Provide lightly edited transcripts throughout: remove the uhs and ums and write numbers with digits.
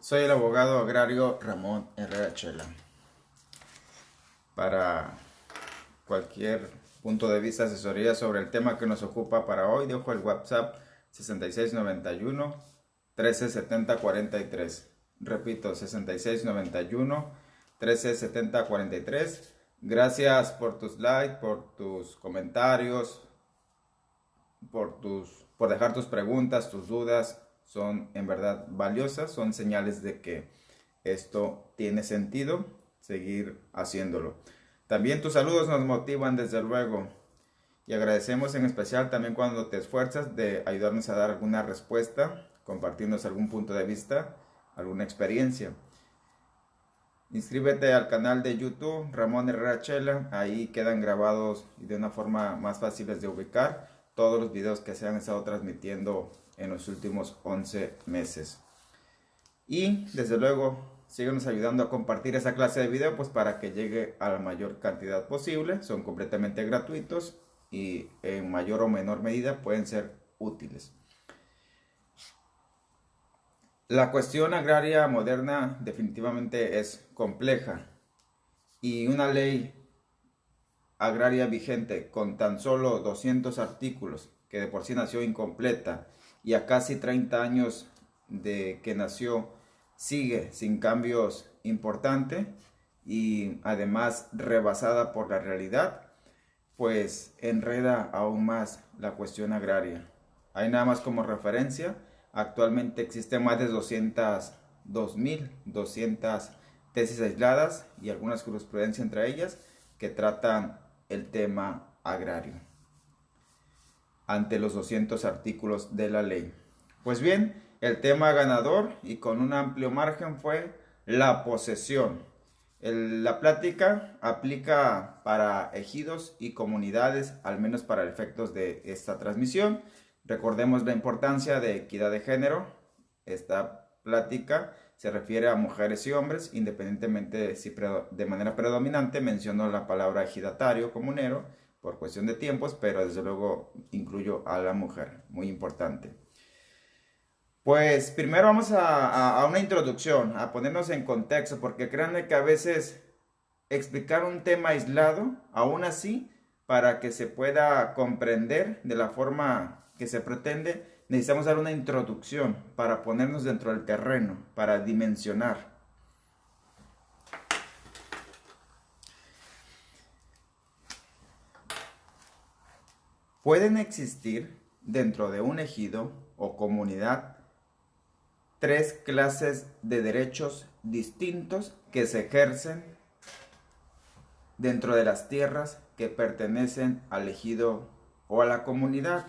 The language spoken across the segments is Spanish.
Soy el abogado agrario Ramón Herrera Chela. Para cualquier punto de vista, asesoría sobre el tema que nos ocupa para hoy, dejo el WhatsApp 6691 1370 43. Repito, 6691 1370 43. Gracias por tus likes, por tus comentarios, por dejar tus preguntas, tus dudas. Son en verdad valiosas, son señales de que esto tiene sentido seguir haciéndolo. También tus saludos nos motivan desde luego y agradecemos en especial también cuando te esfuerzas de ayudarnos a dar alguna respuesta, compartirnos algún punto de vista, alguna experiencia. Inscríbete al canal de YouTube Ramón Herrera Chela, ahí quedan grabados y de una forma más fáciles de ubicar todos los videos que se han estado transmitiendo en los últimos 11 meses. Y desde luego, síguenos ayudando a compartir esa clase de video pues para que llegue a la mayor cantidad posible. Son completamente gratuitos y en mayor o menor medida pueden ser útiles. La cuestión agraria moderna definitivamente es compleja y una ley agraria vigente con tan solo 200 artículos, que de por sí nació incompleta, y a casi 30 años de que nació sigue sin cambios importantes y además rebasada por la realidad, pues enreda aún más la cuestión agraria. Hay nada más como referencia, actualmente existen más de 2.200 tesis aisladas y algunas jurisprudencias entre ellas que tratan el tema agrario ante los 200 artículos de la ley. Pues bien, el tema ganador y con un amplio margen fue la posesión. La plática aplica para ejidos y comunidades, al menos para efectos de esta transmisión. Recordemos la importancia de equidad de género. Esta plática se refiere a mujeres y hombres, independientemente de si de manera predominante menciono la palabra ejidatario, comunero, por cuestión de tiempos, pero desde luego incluyo a la mujer, muy importante. Pues primero vamos a una introducción, a ponernos en contexto, porque créanme que a veces explicar un tema aislado, aún así, para que se pueda comprender de la forma que se pretende, necesitamos dar una introducción para ponernos dentro del terreno, para dimensionar. Pueden existir dentro de un ejido o comunidad tres clases de derechos distintos que se ejercen dentro de las tierras que pertenecen al ejido o a la comunidad.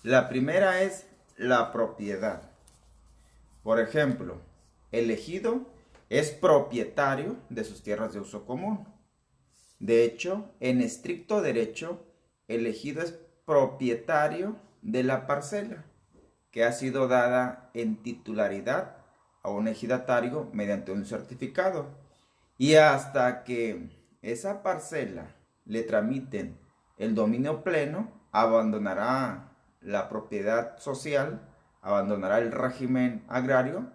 La primera es la propiedad. Por ejemplo, el ejido es propietario de sus tierras de uso común. De hecho, en estricto derecho, el ejido es propietario de la parcela que ha sido dada en titularidad a un ejidatario mediante un certificado. Y hasta que esa parcela le tramiten el dominio pleno, abandonará la propiedad social, abandonará el régimen agrario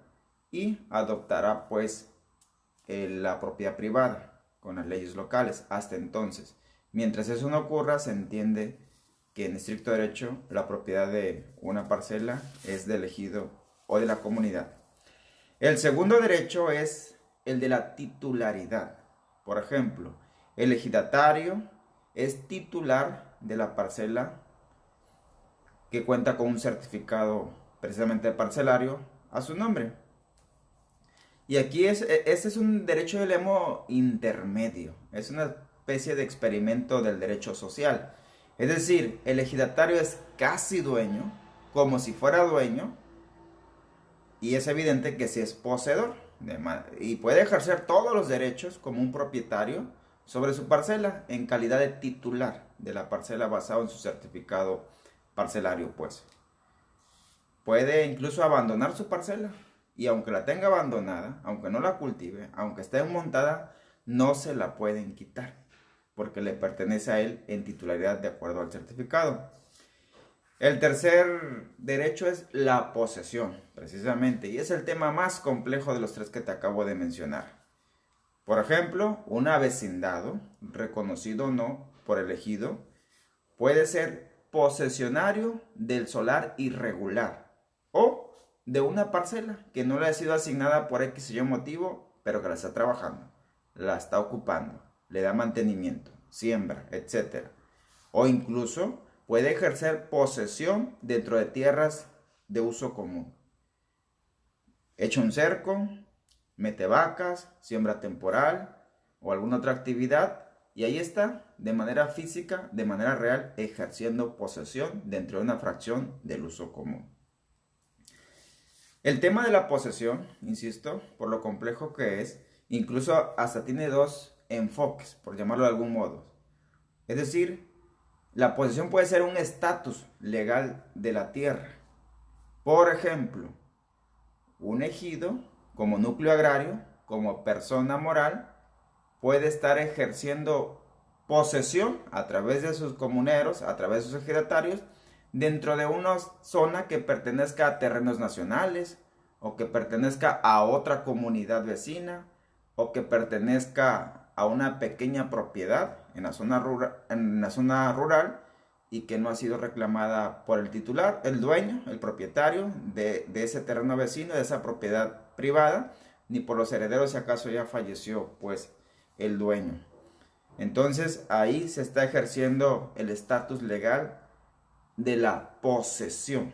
y adoptará pues la propiedad privada con las leyes locales. Hasta entonces, mientras eso no ocurra, se entiende que en estricto derecho la propiedad de una parcela es del ejido o de la comunidad. El segundo derecho es el de la titularidad. Por ejemplo, el ejidatario es titular de la parcela que cuenta con un certificado precisamente parcelario a su nombre. Y aquí este es un derecho de lemo intermedio, es una especie de experimento del derecho social. Es decir, el ejidatario es casi dueño, como si fuera dueño, y es evidente que sí es poseedor, y puede ejercer todos los derechos como un propietario sobre su parcela en calidad de titular de la parcela basado en su certificado parcelario, pues. Puede incluso abandonar su parcela, y aunque la tenga abandonada, aunque no la cultive, aunque esté montada, no se la pueden quitar, porque le pertenece a él en titularidad de acuerdo al certificado. El tercer derecho es la posesión, precisamente, y es el tema más complejo de los tres que te acabo de mencionar. Por ejemplo, un avecindado, reconocido o no por el ejido, puede ser posesionario del solar irregular o de una parcela que no le ha sido asignada por X y Y motivo, pero que la está trabajando, la está ocupando, le da mantenimiento, siembra, etc. O incluso puede ejercer posesión dentro de tierras de uso común. Echa un cerco, mete vacas, siembra temporal o alguna otra actividad y ahí está, de manera física, de manera real, ejerciendo posesión dentro de una fracción del uso común. El tema de la posesión, insisto, por lo complejo que es, incluso hasta tiene dos enfoques, por llamarlo de algún modo. Es decir, la posesión puede ser un estatus legal de la tierra. Por ejemplo, un ejido, como núcleo agrario, como persona moral, puede estar ejerciendo posesión a través de sus comuneros, a través de sus ejidatarios, dentro de una zona que pertenezca a terrenos nacionales, o que pertenezca a otra comunidad vecina, o que pertenezca a una pequeña propiedad en la zona rural y que no ha sido reclamada por el titular, el dueño, el propietario de ese terreno vecino, de esa propiedad privada, ni por los herederos si acaso ya falleció pues el dueño. Entonces ahí se está ejerciendo el estatus legal de la posesión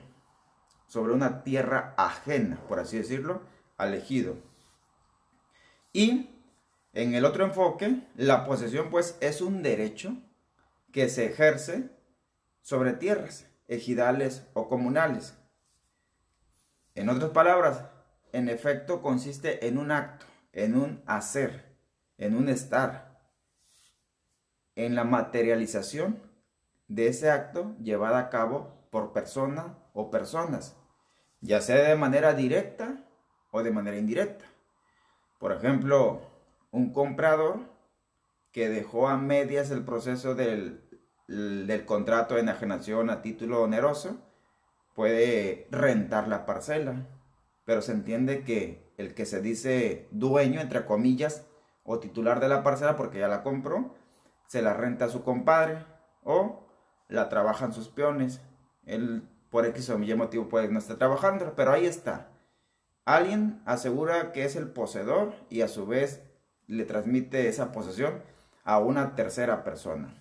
sobre una tierra ajena, por así decirlo, al ejido. Y en el otro enfoque, la posesión pues es un derecho que se ejerce sobre tierras ejidales o comunales. En otras palabras, en efecto consiste en un acto, en un hacer, en un estar, en la materialización de ese acto llevada a cabo por persona o personas, ya sea de manera directa o de manera indirecta. Por ejemplo, un comprador que dejó a medias el proceso del contrato de enajenación a título oneroso puede rentar la parcela, pero se entiende que el que se dice dueño, entre comillas, o titular de la parcela porque ya la compró, se la renta a su compadre o la trabajan sus peones. Él por X o Y motivo puede no estar trabajando, pero ahí está. Alguien asegura que es el poseedor y a su vez le transmite esa posesión a una tercera persona.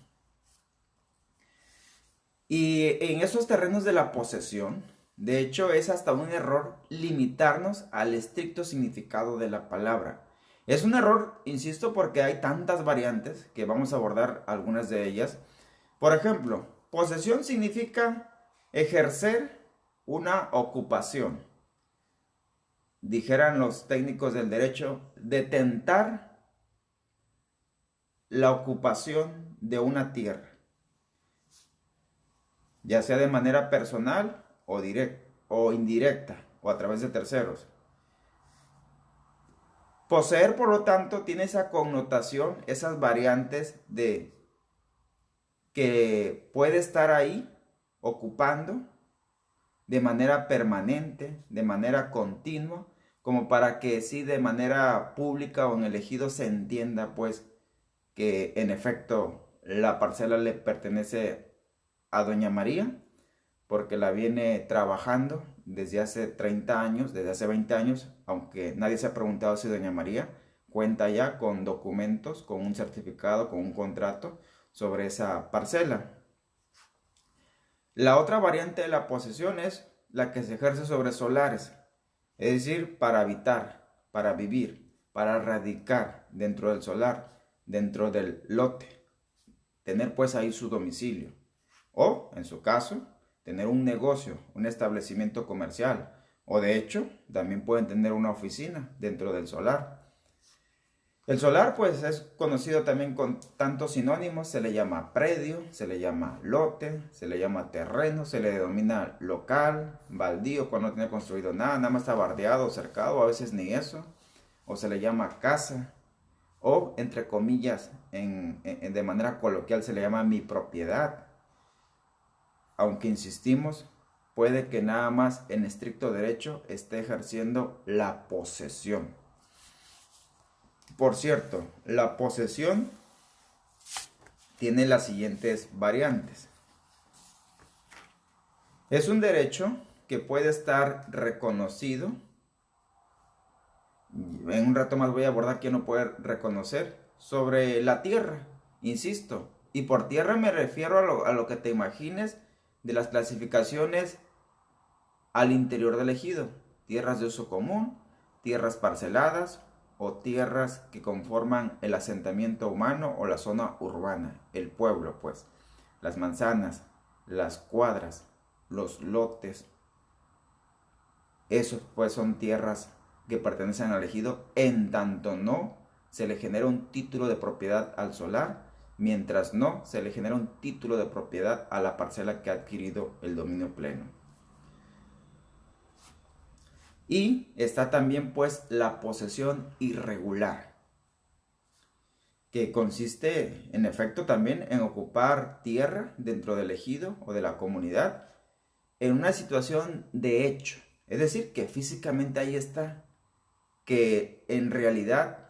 Y en esos terrenos de la posesión, de hecho es hasta un error limitarnos al estricto significado de la palabra. Es un error, insisto, porque hay tantas variantes que vamos a abordar algunas de ellas. Por ejemplo, posesión significa ejercer una ocupación. Dijeran los técnicos del derecho, detentar la ocupación de una tierra, ya sea de manera personal o directa o indirecta o a través de terceros. Poseer, por lo tanto, tiene esa connotación, esas variantes de que puede estar ahí ocupando de manera permanente, de manera continua, como para que sí de manera pública o en el ejido se entienda pues que en efecto la parcela le pertenece a doña María porque la viene trabajando desde hace 30 años, desde hace 20 años, aunque nadie se ha preguntado si doña María cuenta ya con documentos, con un certificado, con un contrato sobre esa parcela. La otra variante de la posesión es la que se ejerce sobre solares, es decir, para habitar, para vivir, para radicar dentro del solar, dentro del lote, tener pues ahí su domicilio. O, en su caso, tener un negocio, un establecimiento comercial. O de hecho, también pueden tener una oficina dentro del solar. El solar pues es conocido también con tantos sinónimos, se le llama predio, se le llama lote, se le llama terreno, se le denomina local, baldío cuando no tiene construido nada, nada más está bardeado o cercado, a veces ni eso, o se le llama casa, o entre comillas, de manera coloquial se le llama mi propiedad. aunque insistimos, puede que nada más en estricto derecho esté ejerciendo la posesión. Por cierto, la posesión tiene las siguientes variantes. Es un derecho que puede estar reconocido. En un rato más voy a abordar quién lo puede reconocer. Sobre la tierra, insisto. Y por tierra me refiero a lo que te imagines de las clasificaciones al interior del ejido. Tierras de uso común, tierras parceladas o tierras que conforman el asentamiento humano o la zona urbana, el pueblo pues. Las manzanas, las cuadras, los lotes. Esos pues son tierras que pertenecen al ejido en tanto no se le genera un título de propiedad al solar, mientras no se le genera un título de propiedad a la parcela que ha adquirido el dominio pleno. Y está también pues la posesión irregular, que consiste en efecto también en ocupar tierra dentro del ejido o de la comunidad en una situación de hecho, es decir, que físicamente ahí está, que en realidad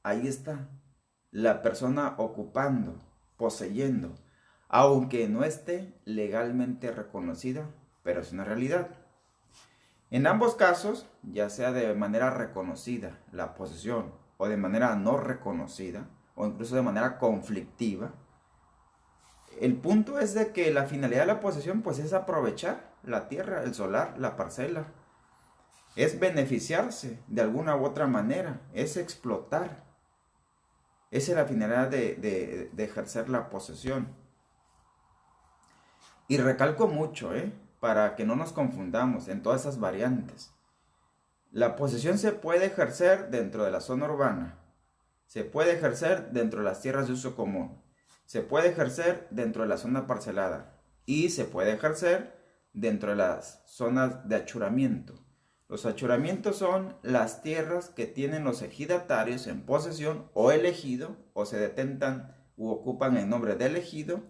ahí está la persona ocupando, poseyendo, aunque no esté legalmente reconocida, pero es una realidad. En ambos casos, ya sea de manera reconocida la posesión o de manera no reconocida o incluso de manera conflictiva, el punto es de que la finalidad de la posesión pues es aprovechar la tierra, el solar, la parcela. Es beneficiarse de alguna u otra manera, es explotar. Esa es la finalidad de ejercer la posesión. Y recalco mucho, para que no nos confundamos en todas esas variantes. La posesión se puede ejercer dentro de la zona urbana, se puede ejercer dentro de las tierras de uso común, se puede ejercer dentro de la zona parcelada y se puede ejercer dentro de las zonas de achuramiento. Los achuramientos son las tierras que tienen los ejidatarios en posesión o elegido o se detentan u ocupan en nombre del ejido,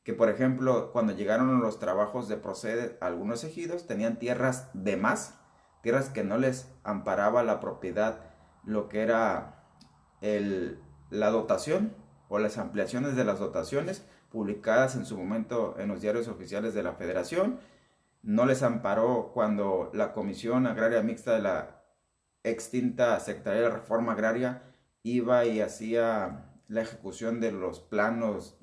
que por ejemplo cuando llegaron los trabajos de procede a algunos ejidos tenían tierras de más, tierras que no les amparaba la propiedad, lo que era la dotación o las ampliaciones de las dotaciones publicadas en su momento en los diarios oficiales de la Federación. No les amparó cuando la Comisión Agraria Mixta de la extinta Secretaría de Reforma Agraria iba y hacía la ejecución de los planos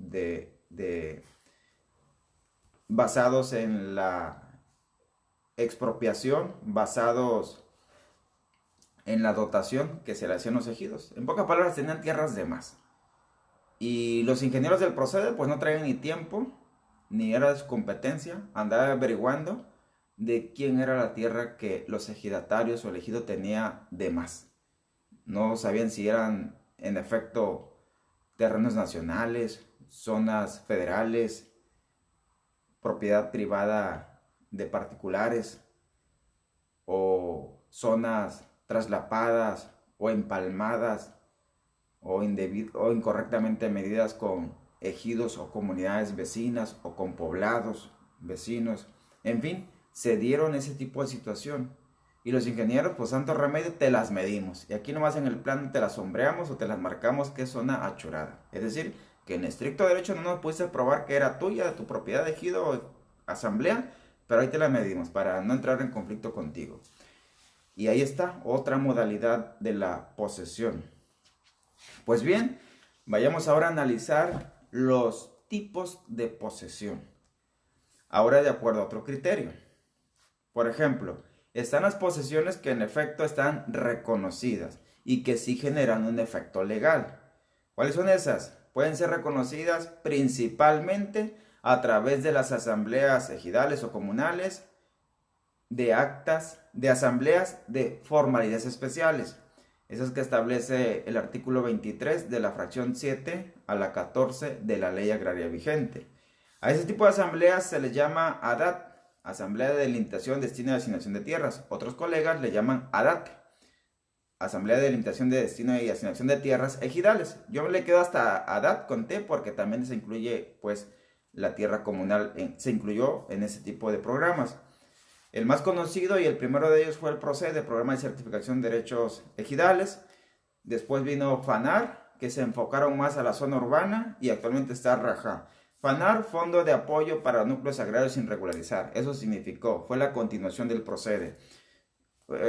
basados en la expropiación, basados en la dotación que se le hacían los ejidos. En pocas palabras, tenían tierras de más. Y los ingenieros del procede pues no traían ni tiempo, ni era de su competencia, andaba averiguando de quién era la tierra que los ejidatarios o el ejido tenía de más. No sabían si eran en efecto terrenos nacionales, zonas federales, propiedad privada de particulares o zonas traslapadas o empalmadas o incorrectamente medidas con ejidos o comunidades vecinas o con poblados vecinos. En fin, se dieron ese tipo de situación. Y los ingenieros, pues santo remedio, te las medimos. Y aquí nomás en el plan te las sombreamos o te las marcamos que es zona achurada. Es decir, que en estricto derecho no nos pudiste probar que era tuya, de tu propiedad de ejido o asamblea, pero ahí te la medimos para no entrar en conflicto contigo. Y ahí está otra modalidad de la posesión. Pues bien, vayamos ahora a analizar los tipos de posesión. Ahora de acuerdo a otro criterio. Por ejemplo, están las posesiones que en efecto están reconocidas y que sí generan un efecto legal. ¿Cuáles son esas? Pueden ser reconocidas principalmente a través de las asambleas ejidales o comunales, de actas, de asambleas de formalidades especiales. Esas que establece el artículo 23 de la fracción 7 a la 14 de la ley agraria vigente. A ese tipo de asambleas se les llama ADAT, Asamblea de Delimitación, Destino y Asignación de Tierras. Otros colegas le llaman ADAT, Asamblea de Delimitación de Destino y Asignación de Tierras Ejidales. Yo le quedo hasta ADAT con T porque también se incluye pues la tierra comunal se incluyó en ese tipo de programas. El más conocido y el primero de ellos fue el PROCEDE, Programa de Certificación de Derechos Ejidales. Después vino FANAR, que se enfocaron más a la zona urbana, y actualmente está RAJA. FANAR, Fondo de Apoyo para Núcleos Agrarios sin Regularizar. Eso significó, fue la continuación del PROCEDE.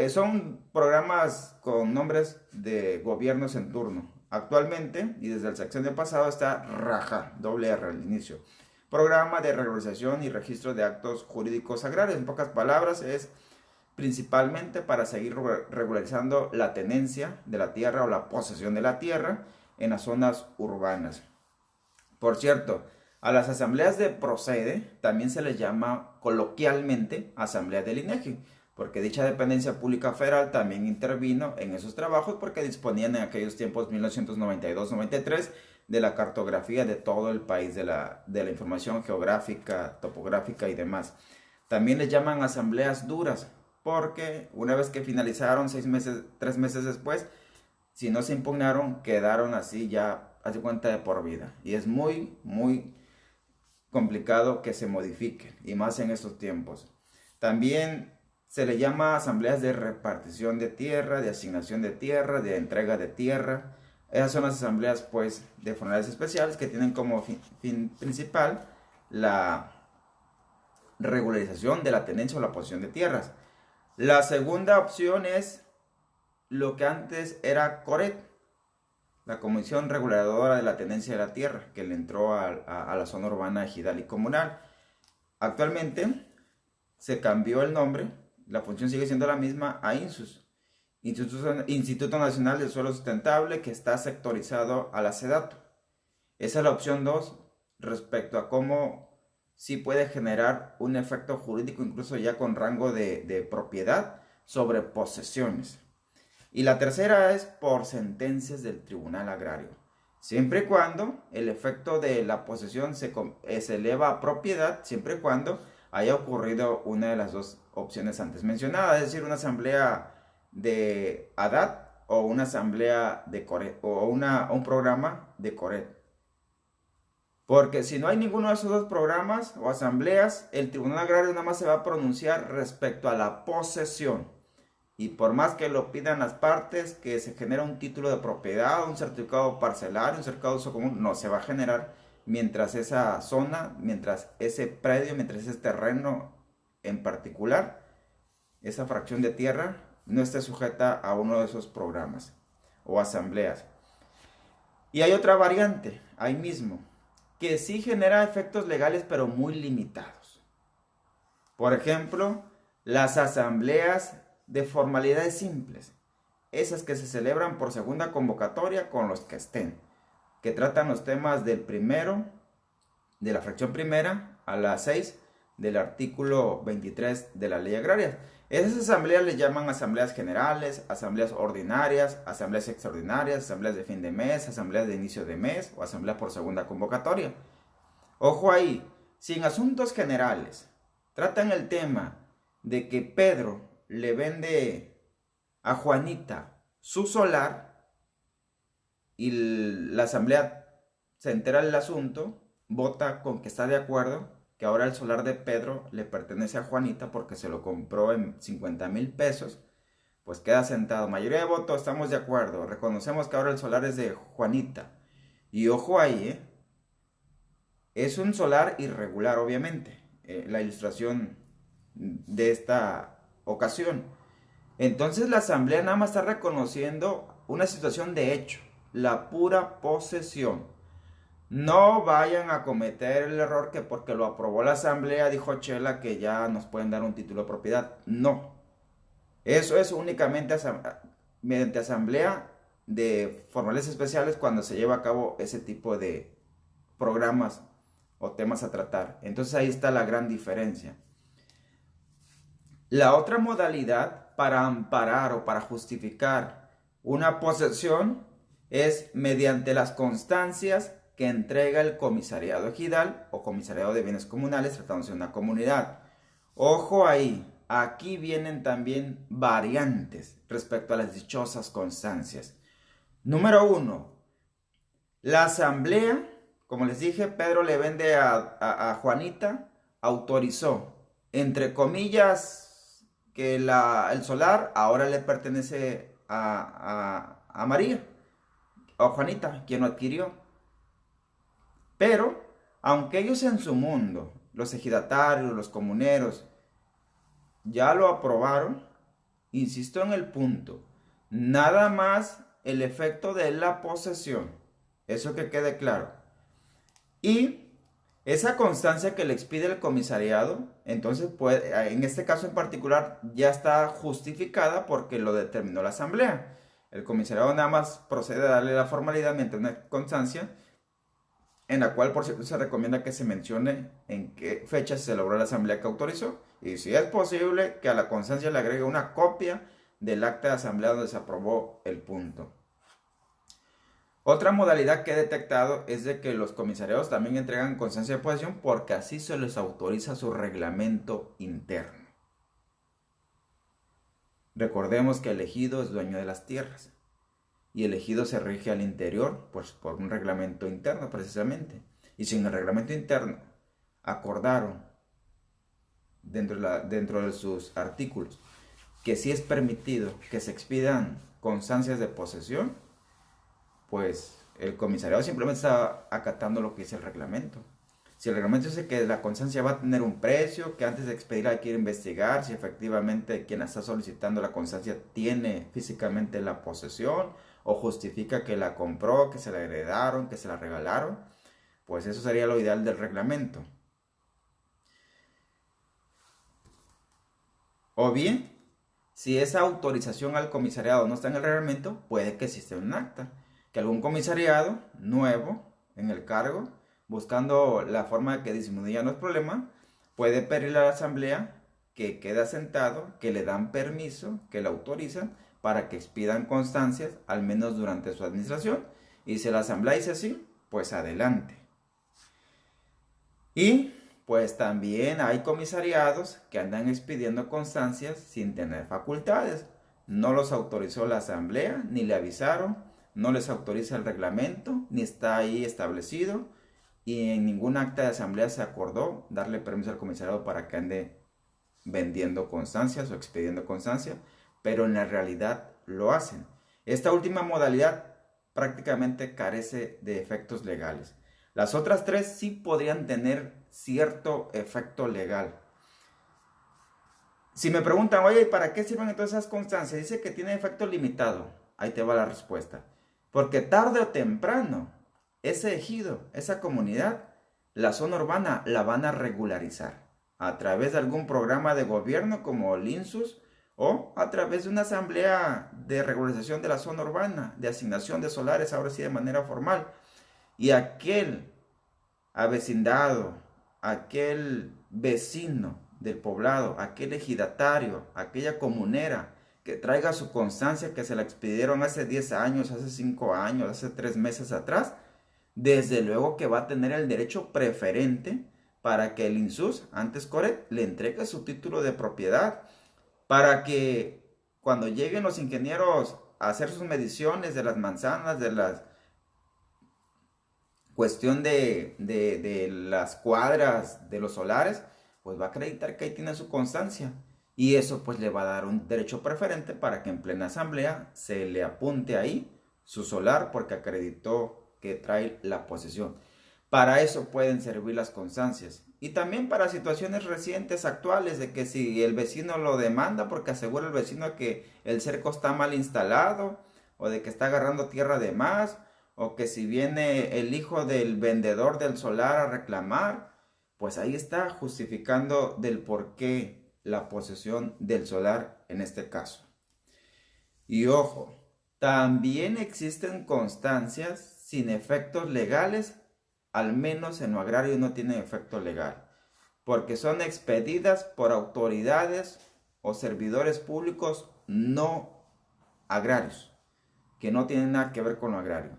Son programas con nombres de gobiernos en turno. Actualmente, y desde el sexenio pasado, está RAJA, doble R al inicio. Programa de Regularización y Registro de Actos Jurídicos Agrarios. En pocas palabras, es principalmente para seguir regularizando la tenencia de la tierra o la posesión de la tierra en las zonas urbanas. Por cierto, a las asambleas de PROCEDE también se les llama coloquialmente asamblea del INEGI, porque dicha dependencia pública federal también intervino en esos trabajos porque disponían en aquellos tiempos 1992-93 de la cartografía de todo el país, de la información geográfica, topográfica y demás. También les llaman asambleas duras, porque una vez que finalizaron 3 meses después, si no se impugnaron, quedaron así ya, hace cuenta, de por vida. Y es muy, muy complicado que se modifiquen, y más en estos tiempos. También se le llama asambleas de repartición de tierra, de asignación de tierra, de entrega de tierra. Esas son las asambleas, pues, de formalidades especiales que tienen como fin principal la regularización de la tenencia o la posesión de tierras. La segunda opción es lo que antes era CORET, la Comisión Reguladora de la Tenencia de la Tierra, que le entró a la zona urbana ejidal y comunal. Actualmente se cambió el nombre, la función sigue siendo la misma, a INSUS, Instituto Nacional del Suelo Sustentable, que está sectorizado a la SEDATU. Esa es la opción 2 respecto a cómo sí puede generar un efecto jurídico, incluso ya con rango de propiedad sobre posesiones. Y la tercera es por sentencias del Tribunal Agrario, siempre y cuando el efecto de la posesión se eleva a propiedad, siempre y cuando haya ocurrido una de las dos opciones antes mencionadas, es decir, una asamblea de ADAT o una asamblea de CORET o un programa de CORET. Porque si no hay ninguno de esos dos programas o asambleas, el Tribunal Agrario nada más se va a pronunciar respecto a la posesión. Y por más que lo pidan las partes, que se genera un título de propiedad, un certificado parcelario, un certificado de uso común, no se va a generar mientras esa zona, mientras ese predio, mientras ese terreno en particular, esa fracción de tierra, no esté sujeta a uno de esos programas o asambleas. Y hay otra variante, ahí mismo, que sí genera efectos legales pero muy limitados. Por ejemplo, las asambleas de formalidades simples, esas que se celebran por segunda convocatoria con los que estén, que tratan los temas del primero, de la fracción primera a la 6 del artículo 23 de la ley agraria. Esas asambleas les llaman asambleas generales, asambleas ordinarias, asambleas extraordinarias, asambleas de fin de mes, asambleas de inicio de mes o asambleas por segunda convocatoria. Ojo ahí, si en asuntos generales tratan el tema de que Pedro le vende a Juanita su solar y la asamblea se entera del asunto, vota con que está de acuerdo que ahora el solar de Pedro le pertenece a Juanita porque se lo compró en 50,000 pesos, pues queda sentado. Mayoría de votos, estamos de acuerdo, reconocemos que ahora el solar es de Juanita. Y ojo ahí, es un solar irregular, obviamente, la ilustración de esta ocasión. Entonces la asamblea nada más está reconociendo una situación de hecho, la pura posesión. No vayan a cometer el error que porque lo aprobó la asamblea, dijo Chela, que ya nos pueden dar un título de propiedad. No. Eso es únicamente mediante asamblea de formales especiales cuando se lleva a cabo ese tipo de programas o temas a tratar. Entonces ahí está la gran diferencia. La otra modalidad para amparar o para justificar una posesión es mediante las constancias que entrega el comisariado ejidal o comisariado de bienes comunales tratándose de una comunidad. Ojo ahí, aquí vienen también variantes respecto a las dichosas constancias. Número 1, la asamblea como les dije, Pedro le vende a Juanita, autorizó, entre comillas, que el solar ahora le pertenece a María, a Juanita, quien lo adquirió. Pero, aunque ellos en su mundo, los ejidatarios, los comuneros, ya lo aprobaron, insisto en el punto, nada más el efecto de la posesión, eso que quede claro. Y esa constancia que le expide el comisariado, entonces en este caso en particular ya está justificada porque lo determinó la asamblea. El comisariado nada más procede a darle la formalidad mediante una constancia en la cual, por cierto, se recomienda que se mencione en qué fecha se celebró la asamblea que autorizó y si es posible que a la constancia le agregue una copia del acta de asamblea donde se aprobó el punto. Otra modalidad que he detectado es de que los comisariados también entregan constancia de posesión porque así se les autoriza su reglamento interno. Recordemos que el ejido es dueño de las tierras y el ejido se rige al interior pues, por un reglamento interno precisamente. Y si en el reglamento interno acordaron dentro de sus artículos que sí es permitido que se expidan constancias de posesión, pues el comisariado simplemente está acatando lo que dice el reglamento. Si el reglamento dice que la constancia va a tener un precio, que antes de expedirla hay que investigar si efectivamente quien está solicitando la constancia tiene físicamente la posesión o justifica que la compró, que se la heredaron, que se la regalaron, pues eso sería lo ideal del reglamento. O bien, si esa autorización al comisariado no está en el reglamento, puede que exista un acta, que algún comisariado nuevo en el cargo, buscando la forma de que disminuyan los problemas, puede pedirle a la asamblea que quede asentado, que le dan permiso, que le autorizan para que expidan constancias, al menos durante su administración. Y si la asamblea dice así, pues adelante. Y pues también hay comisariados que andan expidiendo constancias sin tener facultades. No los autorizó la asamblea, ni le avisaron, no les autoriza el reglamento, ni está ahí establecido. Y en ningún acta de asamblea se acordó darle permiso al comisariado para que ande vendiendo constancias o expidiendo constancias, pero en la realidad lo hacen. Esta última modalidad prácticamente carece de efectos legales. Las otras tres sí podrían tener cierto efecto legal. Si me preguntan, oye, ¿para qué sirven entonces esas constancias? Dice que tiene efecto limitado. Ahí te va la respuesta. Porque tarde o temprano, ese ejido, esa comunidad, la zona urbana la van a regularizar a través de algún programa de gobierno como el INSUS o a través de una asamblea de regularización de la zona urbana, de asignación de solares, ahora sí de manera formal. Y aquel avecindado, aquel vecino del poblado, aquel ejidatario, aquella comunera que traiga su constancia que se la expidieron hace 10 años, hace 5 años, hace 3 meses atrás, desde luego que va a tener el derecho preferente para que el INSUS, antes Coret, le entregue su título de propiedad, para que cuando lleguen los ingenieros a hacer sus mediciones de las manzanas, de la cuestión de las cuadras, de los solares, pues va a acreditar que ahí tiene su constancia. Y eso pues le va a dar un derecho preferente para que en plena asamblea se le apunte ahí su solar porque acreditó que trae la posesión. Para eso pueden servir las constancias. Y también para situaciones recientes, actuales, de que si el vecino lo demanda porque asegura el vecino que el cerco está mal instalado, o de que está agarrando tierra de más, o que si viene el hijo del vendedor del solar a reclamar, pues ahí está justificando del por qué la posesión del solar en este caso. Y ojo, también existen constancias sin efectos legales, al menos en lo agrario no tienen efecto legal, porque son expedidas por autoridades o servidores públicos no agrarios, que no tienen nada que ver con lo agrario.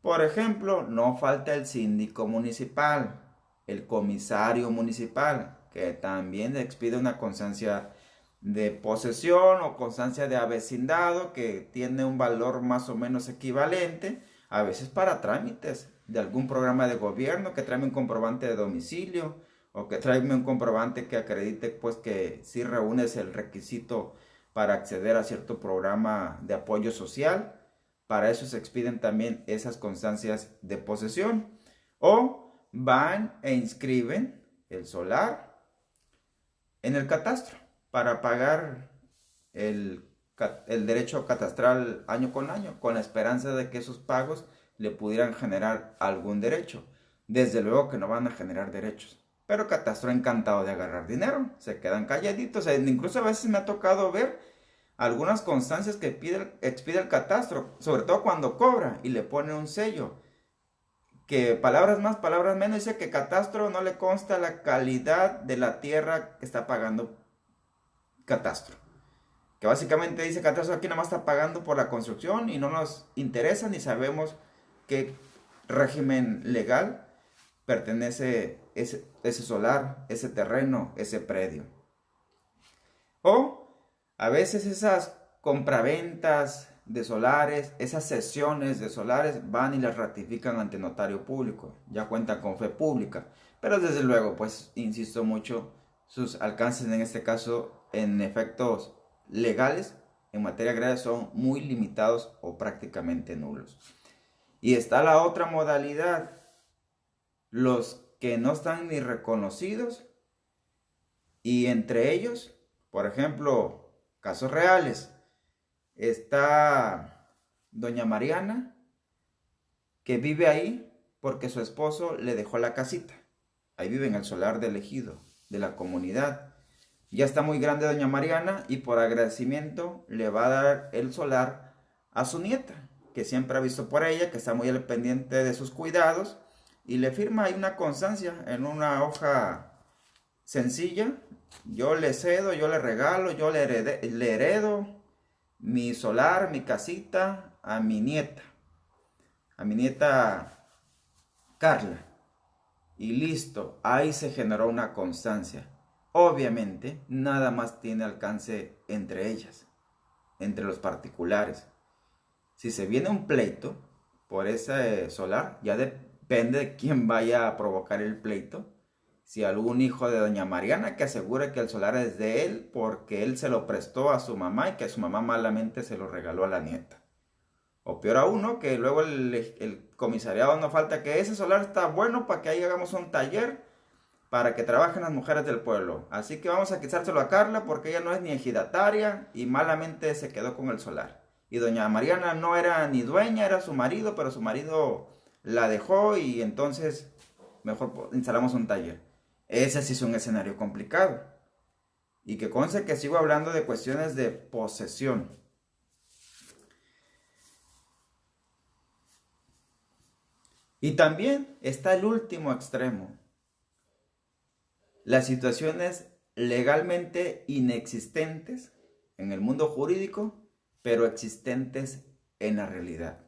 Por ejemplo, no falta el síndico municipal, el comisario municipal, que también expide una constancia de posesión o constancia de avecindado que tiene un valor más o menos equivalente a veces para trámites de algún programa de gobierno, que tráeme un comprobante de domicilio o que tráeme un comprobante que acredite pues que sí reúnes el requisito para acceder a cierto programa de apoyo social. Para eso se expiden también esas constancias de posesión. O van e inscriben el solar en el catastro para pagar el derecho catastral año con año, con la esperanza de que esos pagos le pudieran generar algún derecho. Desde luego que no van a generar derechos, pero catastro encantado de agarrar dinero, se quedan calladitos. Incluso a veces me ha tocado ver algunas constancias que expide el catastro, sobre todo cuando cobra y le pone un sello, que palabras más, palabras menos, dice que catastro no le consta la calidad de la tierra que está pagando catastro. Que básicamente dice catastro aquí nada más está pagando por la construcción y no nos interesa ni sabemos qué régimen legal pertenece ese solar, ese terreno, ese predio. O a veces esas compraventas de solares, esas cesiones de solares van y las ratifican ante notario público, ya cuentan con fe pública, pero desde luego, pues insisto mucho, sus alcances en este caso en efectos legales en materia agraria son muy limitados o prácticamente nulos. Y está la otra modalidad, los que no están ni reconocidos, y entre ellos, por ejemplo, casos reales, está doña Mariana, que vive ahí porque su esposo le dejó la casita. Ahí vive en el solar del ejido, de la comunidad. Ya está muy grande doña Mariana y por agradecimiento le va a dar el solar a su nieta, que siempre ha visto por ella, que está muy al pendiente de sus cuidados, y le firma ahí una constancia en una hoja sencilla. Yo le cedo, yo le regalo, yo le heredo mi solar, mi casita a mi nieta Carla. Y listo, ahí se generó una constancia. Obviamente, nada más tiene alcance entre ellas, entre los particulares. Si se viene un pleito por ese solar, ya depende de quién vaya a provocar el pleito. Si algún hijo de doña Mariana que asegure que el solar es de él porque él se lo prestó a su mamá y que su mamá malamente se lo regaló a la nieta. O peor aún, ¿no? Que luego el comisariado no falta que ese solar está bueno para que ahí hagamos un taller para que trabajen las mujeres del pueblo. Así que vamos a quitárselo a Carla porque ella no es ni ejidataria y malamente se quedó con el solar. Y doña Mariana no era ni dueña, era su marido, pero su marido la dejó y entonces mejor instalamos un taller. Ese sí es un escenario complicado. Y que conste que sigo hablando de cuestiones de posesión. Y también está el último extremo. Las situaciones legalmente inexistentes en el mundo jurídico, pero existentes en la realidad.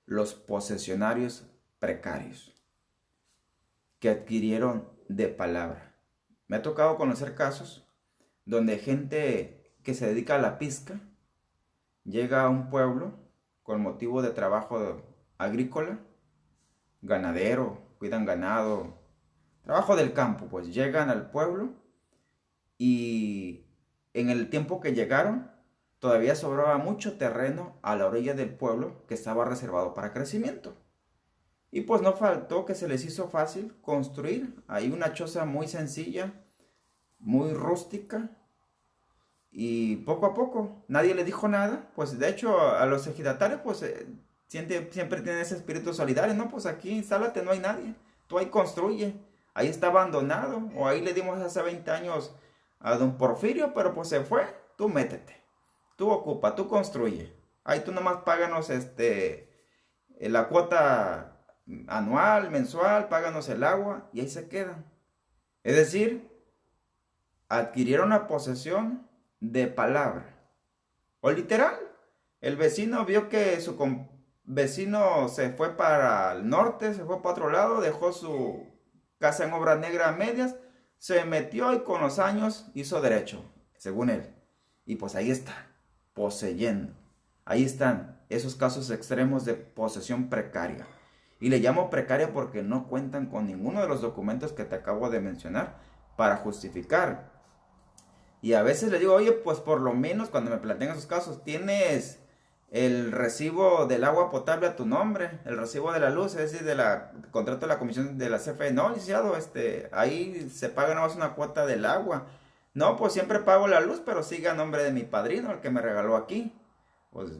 Los posesionarios precarios que adquirieron de palabra. Me ha tocado conocer casos donde gente que se dedica a la pizca llega a un pueblo con motivo de trabajo agrícola, ganadero, cuidan ganado, trabajo del campo, pues llegan al pueblo y en el tiempo que llegaron todavía sobraba mucho terreno a la orilla del pueblo que estaba reservado para crecimiento. Y pues no faltó que se les hizo fácil construir ahí una choza muy sencilla, muy rústica, y poco a poco nadie le dijo nada. Pues de hecho a los ejidatarios pues siempre tienen ese espíritu solidario, ¿no? Pues aquí instálate, no hay nadie, tú ahí construye, ahí está abandonado, o ahí le dimos hace 20 años a don Porfirio, pero pues se fue, tú métete, tú ocupa, tú construye, ahí tú nomás páganos la cuota anual, mensual, páganos el agua, y ahí se quedan. Es decir, adquirieron la posesión de palabra, o literal, el vecino vio que su vecino se fue para el norte, se fue para otro lado, dejó su casa en obra negra a medias, se metió y con los años hizo derecho, según él. Y pues ahí está, poseyendo. Ahí están esos casos extremos de posesión precaria. Y le llamo precaria porque no cuentan con ninguno de los documentos que te acabo de mencionar para justificar. Y a veces le digo, oye, pues por lo menos cuando me plantean esos casos, tienes el recibo del agua potable a tu nombre, el recibo de la luz, es decir, del contrato de la comisión de la CFE. No, licenciado, ahí se paga nada más una cuota del agua. No, pues siempre pago la luz, pero sigue a nombre de mi padrino, el que me regaló aquí. Pues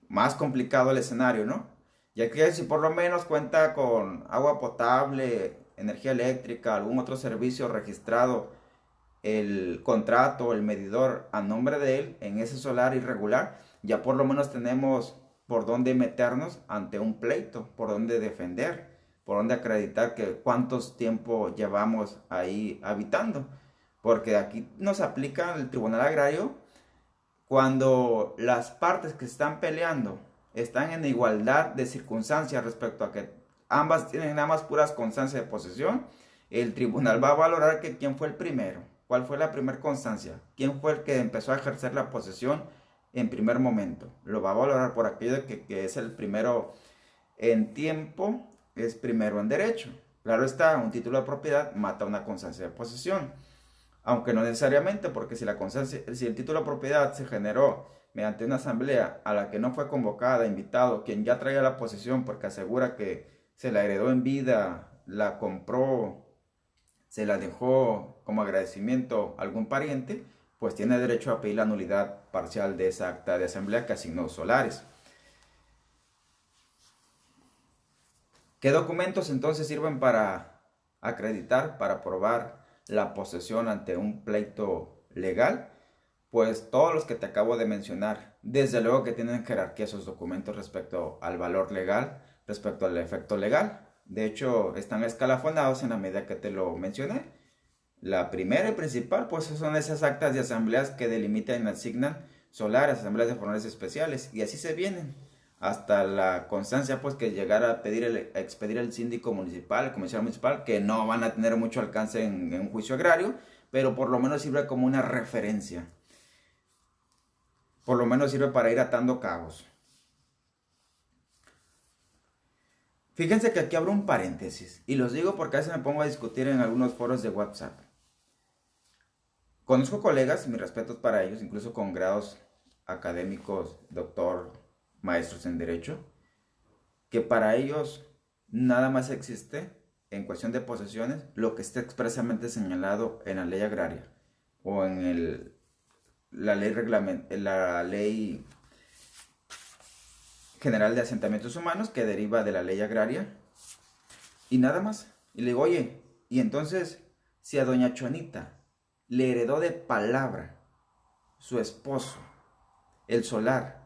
más complicado el escenario, ¿no? Ya que si por lo menos cuenta con agua potable, energía eléctrica, algún otro servicio registrado, el contrato, el medidor a nombre de él en ese solar irregular, ya por lo menos tenemos por dónde meternos ante un pleito, por dónde defender, por dónde acreditar que cuántos tiempo llevamos ahí habitando. Porque aquí nos aplica el Tribunal Agrario cuando las partes que están peleando están en igualdad de circunstancias respecto a que ambas tienen nada más puras constancias de posesión. El tribunal va a valorar que quién fue el primero, cuál fue la primera constancia, quién fue el que empezó a ejercer la posesión en primer momento. Lo va a valorar por aquello de que es el primero en tiempo, es primero en derecho. Claro está, un título de propiedad mata una constancia de posesión. Aunque no necesariamente, porque si el título de propiedad se generó mediante una asamblea a la que no fue convocada, invitado, quien ya traía la posesión porque asegura que se la heredó en vida, la compró, se la dejó como agradecimiento a algún pariente, pues tiene derecho a pedir la nulidad parcial de esa acta de asamblea que asignó solares. ¿Qué documentos entonces sirven para acreditar, para probar la posesión ante un pleito legal? Pues todos los que te acabo de mencionar. Desde luego que tienen jerarquía esos documentos respecto al valor legal, respecto al efecto legal. De hecho, están escalafonados en la medida que te lo mencioné. La primera y principal, pues son esas actas de asambleas que delimitan y asignan solares, asambleas de jornales especiales, y así se vienen hasta la constancia, pues que llegara a expedir el síndico municipal, el comisario municipal, que no van a tener mucho alcance en un juicio agrario, pero por lo menos sirve como una referencia. Por lo menos sirve para ir atando cabos. Fíjense que aquí abro un paréntesis, y los digo porque a veces me pongo a discutir en algunos foros de WhatsApp. Conozco colegas, mis respetos para ellos, incluso con grados académicos, doctor, maestros en derecho, que para ellos nada más existe en cuestión de posesiones lo que está expresamente señalado en la ley agraria o en la ley general de asentamientos humanos que deriva de la ley agraria y nada más. Y le digo, oye, y entonces si a doña Chonita le heredó de palabra su esposo el solar,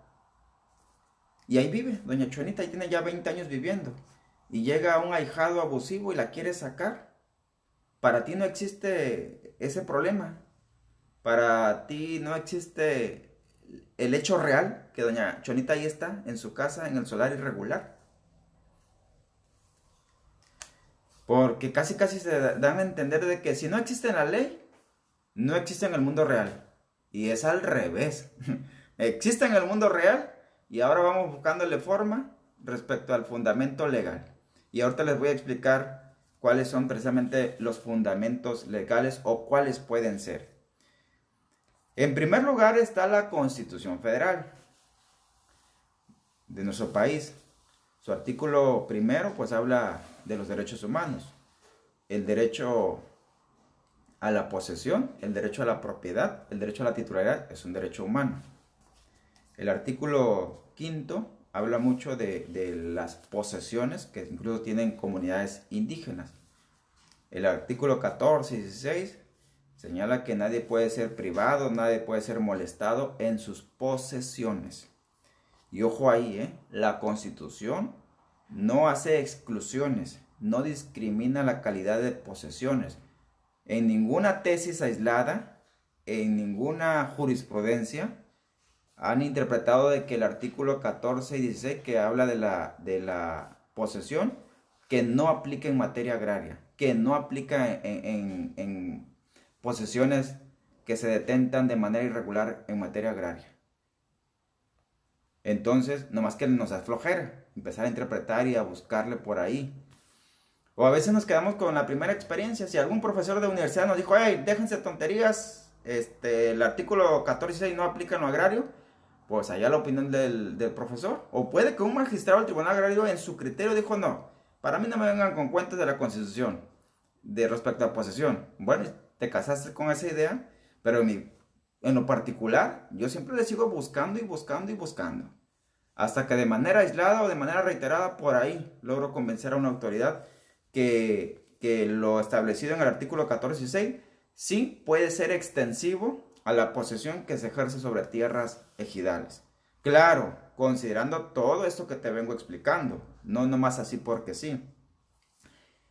y ahí vive, doña Chonita, ahí tiene ya 20 años viviendo, y llega un ahijado abusivo y la quiere sacar, para ti no existe ese problema, para ti no existe el hecho real que doña Chonita ahí está en su casa, en el solar irregular. Porque casi se dan a entender de que si no existe en la ley, no existe en el mundo real. Y es al revés. Existe en el mundo real y ahora vamos buscándole forma respecto al fundamento legal. Y ahorita les voy a explicar cuáles son precisamente los fundamentos legales o cuáles pueden ser. En primer lugar está la Constitución Federal de nuestro país. Su artículo primero pues habla de los derechos humanos. El derecho a la posesión, el derecho a la propiedad, el derecho a la titularidad es un derecho humano. El artículo quinto habla mucho de las posesiones que incluso tienen comunidades indígenas. El artículo 14 y 16 señala que nadie puede ser privado, nadie puede ser molestado en sus posesiones. Y ojo ahí, la Constitución no hace exclusiones, no discrimina la calidad de posesiones. En ninguna tesis aislada, en ninguna jurisprudencia, han interpretado de que el artículo 14 y 16 que habla de la posesión, que no aplica en materia agraria, que no aplica en posesiones que se detentan de manera irregular en materia agraria. Entonces, nomás que nos da flojera empezar a interpretar y a buscarle por ahí. O a veces nos quedamos con la primera experiencia. Si algún profesor de universidad nos dijo, hey, déjense tonterías, el artículo 14.6 no aplica en lo agrario, pues allá la opinión del profesor. O puede que un magistrado del Tribunal Agrario en su criterio dijo, no, para mí no me vengan con cuentos de la Constitución de respecto a posesión. Bueno, te casaste con esa idea, pero en lo particular, yo siempre le sigo buscando y buscando y buscando. Hasta que de manera aislada o de manera reiterada por ahí logro convencer a una autoridad que lo establecido en el artículo 14.6 sí puede ser extensivo a la posesión que se ejerce sobre tierras ejidales. Claro, considerando todo esto que te vengo explicando, no nomás así porque sí.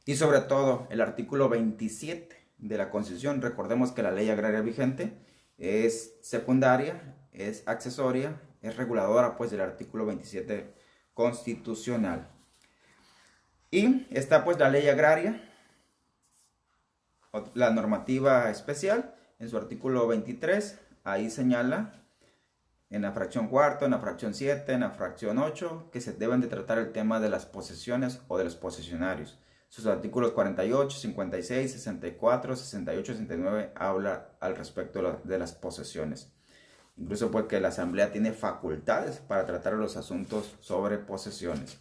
Y sobre todo el artículo 27 de la Constitución, recordemos que la ley agraria vigente es secundaria, es accesoria, es reguladora pues del artículo 27 constitucional. Y está pues la ley agraria, la normativa especial, en su artículo 23, ahí señala en la fracción cuarta, en la fracción 7, en la fracción 8, que se deben de tratar el tema de las posesiones o de los posesionarios. Sus artículos 48, 56, 64, 68, 69 habla al respecto de las posesiones. Incluso porque la Asamblea tiene facultades para tratar los asuntos sobre posesiones.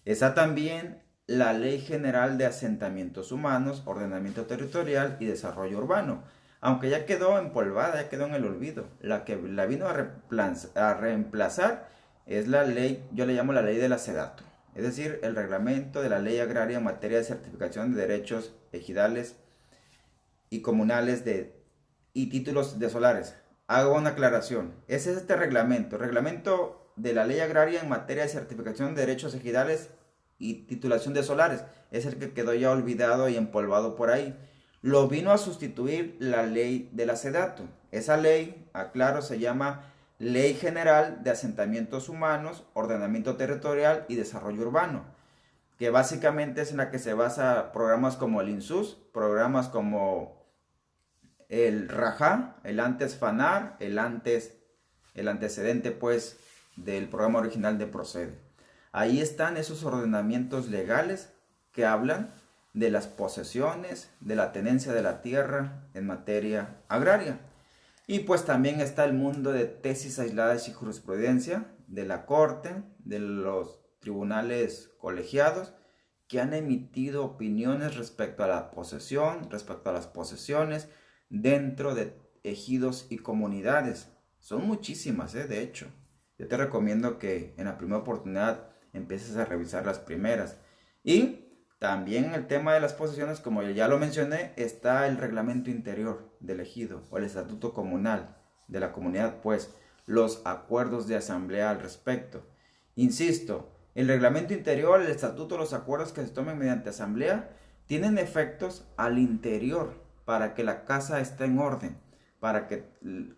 Está también la Ley General de Asentamientos Humanos, Ordenamiento Territorial y Desarrollo Urbano, aunque ya quedó empolvada, ya quedó en el olvido. La que la vino a reemplazar es la ley, yo le llamo la ley de la SEDATU, es decir, el reglamento de la ley agraria en materia de certificación de derechos ejidales y comunales y títulos de solares. Hago una aclaración, ese es este reglamento de la ley agraria en materia de certificación de derechos ejidales y titulación de solares, es el que quedó ya olvidado y empolvado por ahí. Lo vino a sustituir la ley de la SEDATU. Esa ley, aclaro, se llama Ley General de Asentamientos Humanos, Ordenamiento Territorial y Desarrollo Urbano, que básicamente es en la que se basa programas como el INSUS, programas como el RAJA, el antes FANAR, el antecedente pues del programa original de Procede. Ahí están esos ordenamientos legales que hablan de las posesiones, de la tenencia de la tierra en materia agraria. Y pues también está el mundo de tesis aisladas y jurisprudencia de la Corte, de los tribunales colegiados, que han emitido opiniones respecto a la posesión, respecto a las posesiones dentro de ejidos y comunidades. Son muchísimas, de hecho. Yo te recomiendo que en la primera oportunidad empieces a revisar las primeras. Y también en el tema de las posesiones, como ya lo mencioné, está el reglamento interior del ejido o el estatuto comunal de la comunidad, pues los acuerdos de asamblea al respecto. Insisto, el reglamento interior, el estatuto, los acuerdos que se tomen mediante asamblea tienen efectos al interior para que la casa esté en orden, para que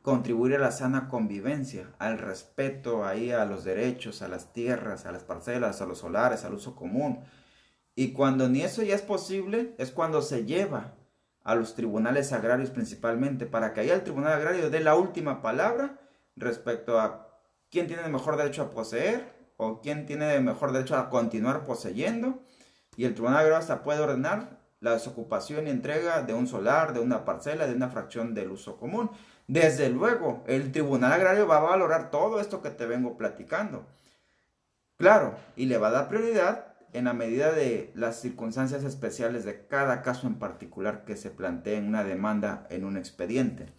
contribuya a la sana convivencia, al respeto ahí a los derechos, a las tierras, a las parcelas, a los solares, al uso común. Y cuando ni eso ya es posible, es cuando se lleva a los tribunales agrarios principalmente, para que ahí el tribunal agrario dé la última palabra respecto a quién tiene el mejor derecho a poseer o quién tiene el mejor derecho a continuar poseyendo. Y el tribunal agrario hasta puede ordenar la desocupación y entrega de un solar, de una parcela, de una fracción del uso común. Desde luego, el tribunal agrario va a valorar todo esto que te vengo platicando. Claro, y le va a dar prioridad en la medida de las circunstancias especiales de cada caso en particular que se plantee en una demanda en un expediente.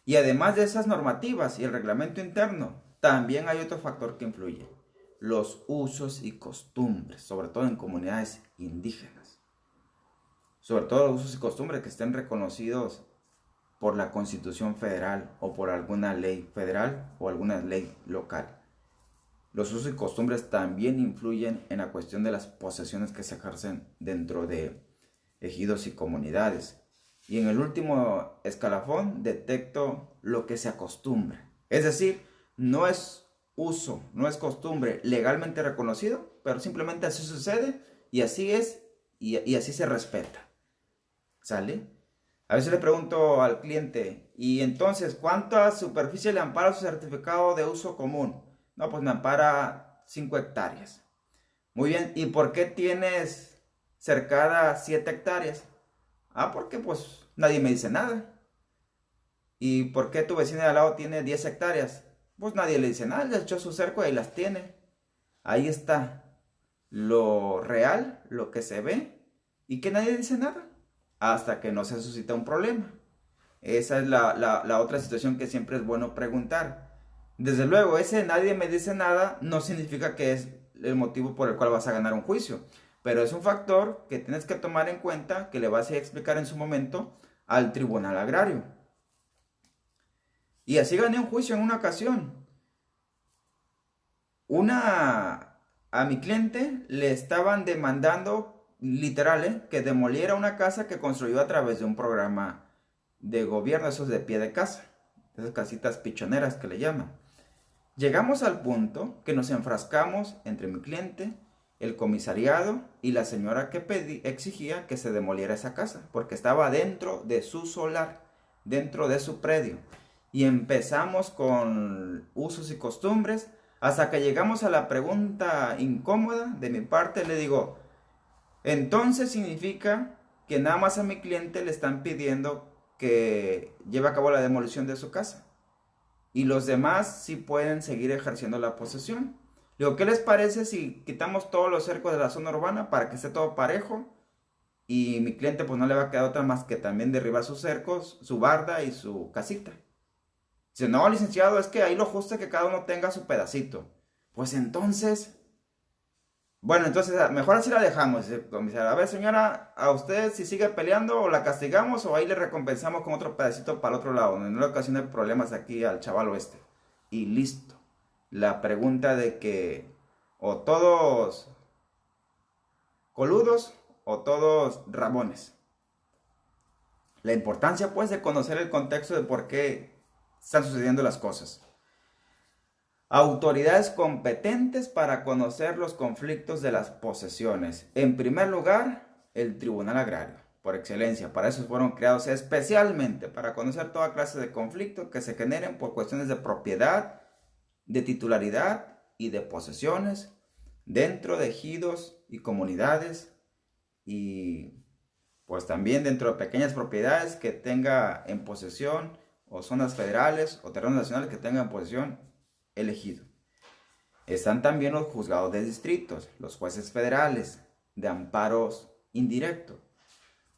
Y además de esas normativas y el reglamento interno, también hay otro factor que influye: los usos y costumbres, sobre todo en comunidades indígenas. Sobre todo los usos y costumbres que estén reconocidos por la Constitución Federal o por alguna ley federal o alguna ley local. Los usos y costumbres también influyen en la cuestión de las posesiones que se ejercen dentro de ejidos y comunidades. Y en el último escalafón detecto lo que se acostumbra. Es decir, no es uso, no es costumbre legalmente reconocido, pero simplemente así sucede y así es y así se respeta. ¿Sale? A veces le pregunto al cliente, ¿y entonces cuánta superficie le ampara su certificado de uso común? No, pues me ampara 5 hectáreas. Muy bien, ¿y por qué tienes cercadas 7 hectáreas? Ah, porque pues nadie me dice nada. ¿Y por qué tu vecina de al lado tiene 10 hectáreas? Pues nadie le dice nada, le echó su cerco y ahí las tiene. Ahí está lo real, lo que se ve y que nadie dice nada hasta que no se suscita un problema. Esa es la otra situación que siempre es bueno preguntar. Desde luego, ese nadie me dice nada no significa que es el motivo por el cual vas a ganar un juicio, pero es un factor que tienes que tomar en cuenta, que le vas a explicar en su momento al tribunal agrario. Y así gané un juicio en una ocasión. A mi cliente le estaban demandando, literal, que demoliera una casa que construyó a través de un programa de gobierno, esos de pie de casa, esas casitas pichoneras que le llaman. Llegamos al punto que nos enfrascamos entre mi cliente, el comisariado y la señora que exigía que se demoliera esa casa, porque estaba dentro de su solar, dentro de su predio. Y empezamos con usos y costumbres, hasta que llegamos a la pregunta incómoda de mi parte. Le digo, entonces significa que nada más a mi cliente le están pidiendo que lleve a cabo la demolición de su casa y los demás sí pueden seguir ejerciendo la posesión. Digo, ¿qué les parece si quitamos todos los cercos de la zona urbana para que esté todo parejo? Y mi cliente pues no le va a quedar otra más que también derribar sus cercos, su barda y su casita. Dice, no, licenciado, es que ahí lo justo es que cada uno tenga su pedacito. Pues entonces, bueno, entonces mejor así la dejamos. Dice el comisario, a ver señora, a usted si sigue peleando o la castigamos o ahí le recompensamos con otro pedacito para el otro lado. No le ocasione problemas aquí al chaval oeste. Y listo. La pregunta de que o todos coludos o todos rabones. La importancia pues de conocer el contexto de por qué están sucediendo las cosas. Autoridades competentes para conocer los conflictos de las posesiones. En primer lugar, el Tribunal Agrario, por excelencia. Para eso fueron creados especialmente, para conocer toda clase de conflictos que se generen por cuestiones de propiedad, de titularidad y de posesiones dentro de ejidos y comunidades y pues también dentro de pequeñas propiedades que tenga en posesión o zonas federales o terrenos nacionales que tengan en posesión el ejido. Están también los juzgados de distritos, los jueces federales de amparos indirectos.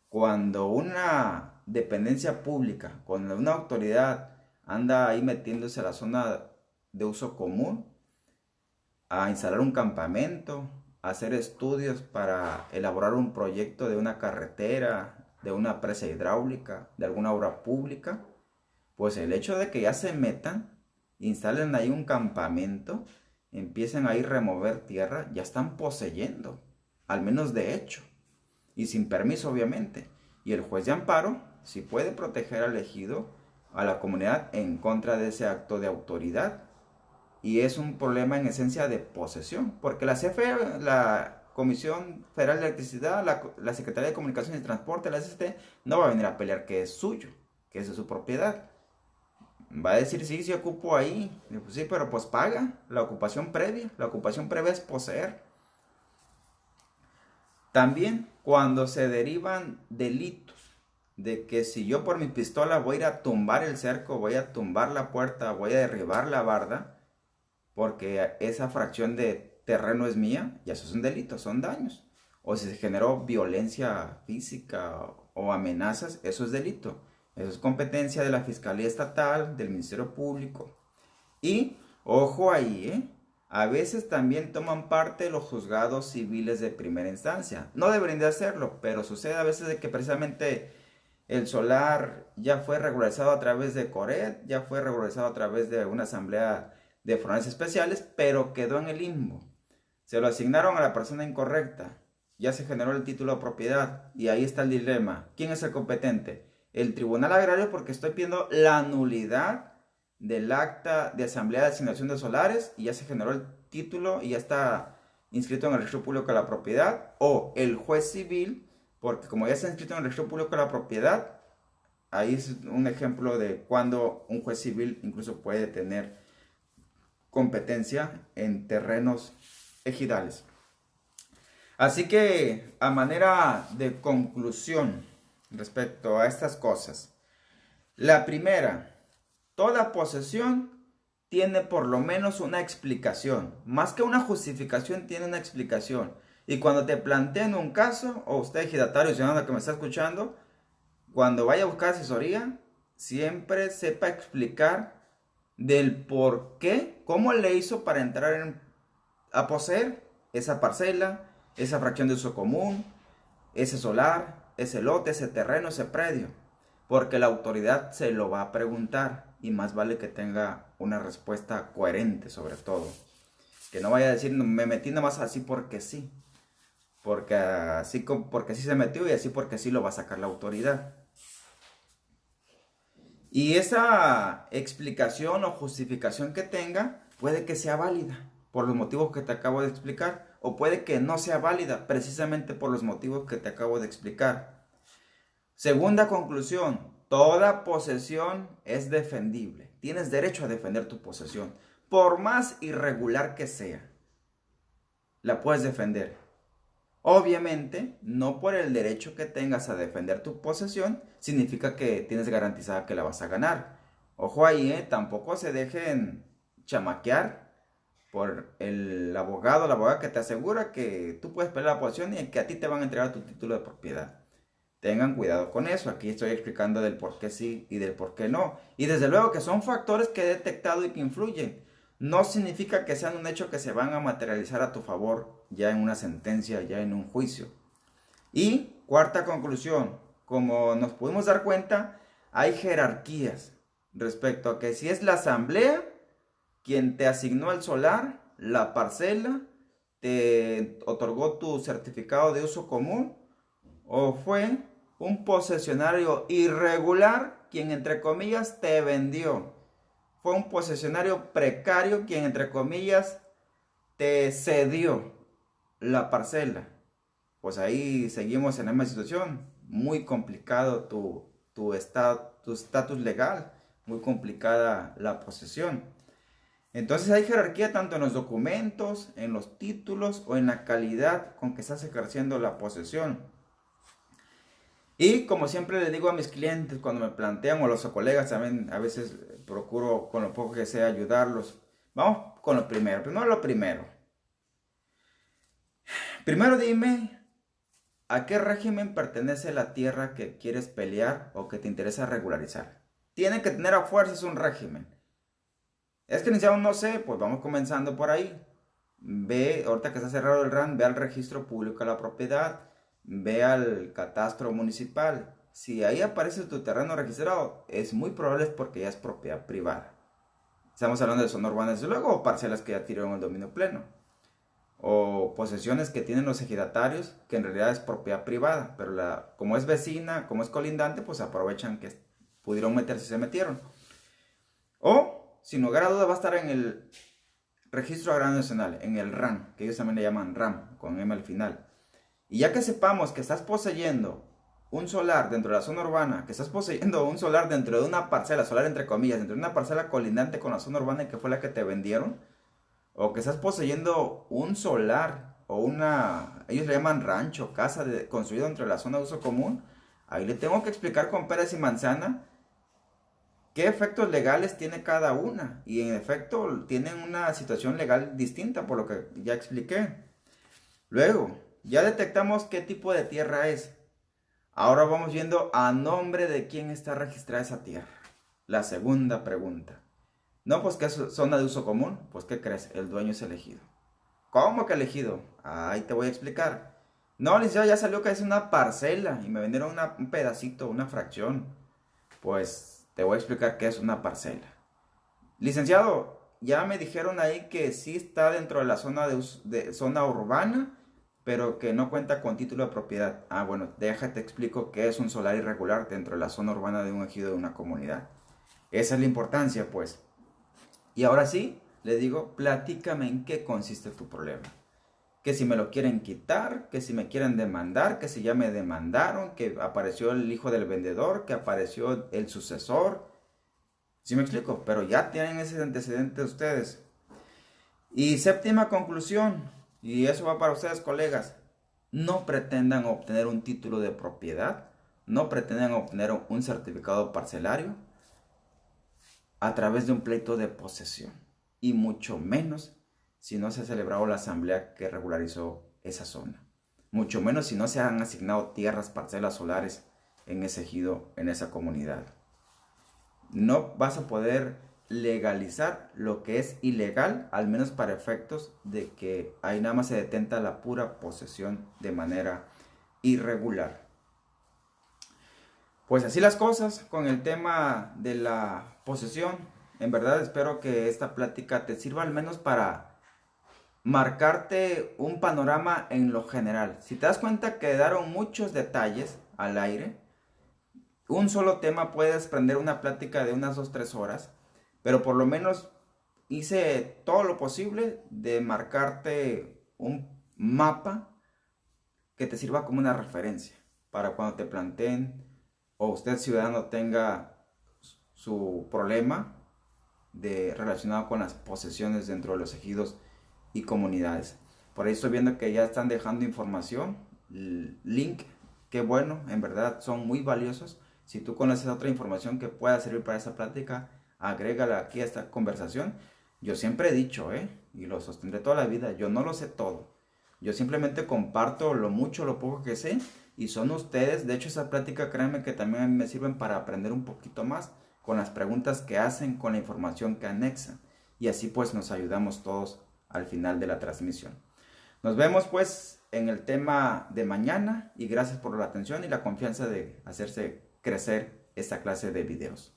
Cuando una dependencia pública, cuando una autoridad anda ahí metiéndose a la zona de uso común, a instalar un campamento, a hacer estudios para elaborar un proyecto de una carretera, de una presa hidráulica, de alguna obra pública, pues el hecho de que ya se metan, instalen ahí un campamento, empiecen ahí a remover tierra, ya están poseyendo, al menos de hecho, y sin permiso obviamente. Y el juez de amparo sí puede proteger al ejido, a la comunidad en contra de ese acto de autoridad. Y es un problema en esencia de posesión, porque la CFE, la Comisión Federal de Electricidad, la Secretaría de Comunicaciones y Transporte, la SST, no va a venir a pelear que es suyo, que es de su propiedad. Va a decir, sí, sí ocupo ahí. Pues sí, pero pues paga la ocupación previa. La ocupación previa es poseer. También cuando se derivan delitos, de que si yo por mi pistola voy a ir a tumbar el cerco, voy a tumbar la puerta, voy a derribar la barda, porque esa fracción de terreno es mía, ya eso es un delito, son daños. O si se generó violencia física o amenazas, eso es delito. Eso es competencia de la Fiscalía Estatal, del Ministerio Público. Y, ojo ahí, a veces también toman parte los juzgados civiles de primera instancia. No deberían de hacerlo, pero sucede a veces de que precisamente el solar ya fue regularizado a través de CORED, ya fue regularizado a través de una asamblea de forales especiales, pero quedó en el limbo. Se lo asignaron a la persona incorrecta, ya se generó el título de propiedad y ahí está el dilema. ¿Quién es el competente? El Tribunal Agrario, porque estoy pidiendo la nulidad del acta de asamblea de asignación de solares y ya se generó el título y ya está inscrito en el registro público de la propiedad, o el juez civil, porque como ya está inscrito en el registro público de la propiedad, ahí es un ejemplo de cuando un juez civil incluso puede tener competencia en terrenos ejidales. Así que, a manera de conclusión respecto a estas cosas, la primera, toda posesión tiene por lo menos una explicación. Más que una justificación, tiene una explicación. Y cuando te planteen un caso, o usted ejidatario, ciudadano que me está escuchando, cuando vaya a buscar asesoría, siempre sepa explicar del por qué, cómo le hizo para entrar a poseer esa parcela, esa fracción de uso común, ese solar, ese lote, ese terreno, ese predio. Porque la autoridad se lo va a preguntar y más vale que tenga una respuesta coherente sobre todo. Que no vaya a decir, me metí nada más así porque sí. Porque sí se metió y así porque sí lo va a sacar la autoridad. Y esa explicación o justificación que tenga puede que sea válida por los motivos que te acabo de explicar, o puede que no sea válida precisamente por los motivos que te acabo de explicar. Segunda conclusión, toda posesión es defendible. Tienes derecho a defender tu posesión, por más irregular que sea. La puedes defender. Obviamente, no por el derecho que tengas a defender tu posesión, significa que tienes garantizada que la vas a ganar. Ojo ahí, tampoco se dejen chamaquear por el abogado o la abogada que te asegura que tú puedes pelear la posesión y que a ti te van a entregar tu título de propiedad. Tengan cuidado con eso. Aquí estoy explicando del por qué sí y del por qué no. Y desde luego que son factores que he detectado y que influyen. No significa que sean un hecho que se van a materializar a tu favor ya en una sentencia, ya en un juicio. Y cuarta conclusión, como nos pudimos dar cuenta, hay jerarquías respecto a que si es la asamblea quien te asignó el solar, la parcela, te otorgó tu certificado de uso común, o fue un posesionario irregular quien entre comillas te vendió. Fue un posesionario precario quien entre comillas te cedió la parcela. Pues ahí seguimos en la misma situación. Muy complicado tu estatus legal. Muy complicada la posesión. Entonces hay jerarquía tanto en los documentos, en los títulos o en la calidad con que estás ejerciendo la posesión. Y como siempre le digo a mis clientes cuando me plantean, o a los colegas también, a veces procuro con lo poco que sea ayudarlos. Vamos con lo primero. Primero dime a qué régimen pertenece la tierra que quieres pelear o que te interesa regularizar. Tiene que tener a fuerzas un régimen. Es que iniciamos, no sé, pues vamos comenzando por ahí. Ve, ahorita que está cerrado el RAN, ve al registro público de la propiedad. Ve al catastro municipal. Si ahí aparece tu terreno registrado, es muy probable porque ya es propiedad privada. Estamos hablando de zona urbana, desde luego, o parcelas que ya tiraron el dominio pleno. O posesiones que tienen los ejidatarios, que en realidad es propiedad privada. Pero como es vecina, como es colindante, pues aprovechan que pudieron meterse y se metieron. O, sin lugar a duda, va a estar en el Registro Agrario Nacional, en el RAN, que ellos también le llaman RAM, con M al final. Y ya que sepamos que estás poseyendo un solar dentro de la zona urbana, que estás poseyendo un solar dentro de una parcela, solar entre comillas, dentro de una parcela colindante con la zona urbana y que fue la que te vendieron, o que estás poseyendo un solar o ellos le llaman rancho, casa construida dentro de la zona de uso común, ahí le tengo que explicar con peras y manzana qué efectos legales tiene cada una. Y en efecto tienen una situación legal distinta por lo que ya expliqué. Luego, ya detectamos qué tipo de tierra es. Ahora vamos viendo a nombre de quién está registrada esa tierra. La segunda pregunta. No, pues que es zona de uso común. Pues ¿qué crees? El dueño es elegido. ¿Cómo que elegido? Ahí te voy a explicar. No, licenciado, ya salió que es una parcela y me vendieron un pedacito, una fracción. Pues te voy a explicar qué es una parcela. Licenciado, ya me dijeron ahí que sí está dentro de la zona de zona urbana, pero que no cuenta con título de propiedad. Ah, bueno, déjate explico qué es un solar irregular dentro de la zona urbana de un ejido de una comunidad. Esa es la importancia, pues. Y ahora sí, le digo, platícame en qué consiste tu problema. Que si me lo quieren quitar, que si me quieren demandar, que si ya me demandaron, que apareció el hijo del vendedor, que apareció el sucesor. ¿Sí me explico? Pero ya tienen ese antecedente ustedes. Y séptima conclusión, y eso va para ustedes, colegas, no pretendan obtener un título de propiedad, no pretendan obtener un certificado parcelario a través de un pleito de posesión, y mucho menos si no se ha celebrado la asamblea que regularizó esa zona, mucho menos si no se han asignado tierras, parcelas solares en ese ejido, en esa comunidad. No vas a poder legalizar lo que es ilegal, al menos para efectos de que ahí nada más se detenta la pura posesión de manera irregular. Pues así las cosas con el tema de la posesión. En verdad espero que esta plática te sirva al menos para marcarte un panorama en lo general. Si te das cuenta, quedaron muchos detalles al aire. Un solo tema puede desprender una plática de unas 2-3 horas, pero por lo menos hice todo lo posible de marcarte un mapa que te sirva como una referencia para cuando te planteen o usted ciudadano tenga su problema relacionado con las posesiones dentro de los ejidos y comunidades. Por ahí estoy viendo que ya están dejando información, link, qué bueno, en verdad son muy valiosos. Si tú conoces otra información que pueda servir para esa plática, agrégala aquí a esta conversación. Yo siempre he dicho, y lo sostendré toda la vida, yo no lo sé todo. Yo simplemente comparto lo mucho, lo poco que sé, y son ustedes. De hecho, esa plática, créanme que también a mí me sirven para aprender un poquito más con las preguntas que hacen, con la información que anexan. Y así pues nos ayudamos todos al final de la transmisión. Nos vemos pues en el tema de mañana y gracias por la atención y la confianza de hacerse crecer esta clase de videos.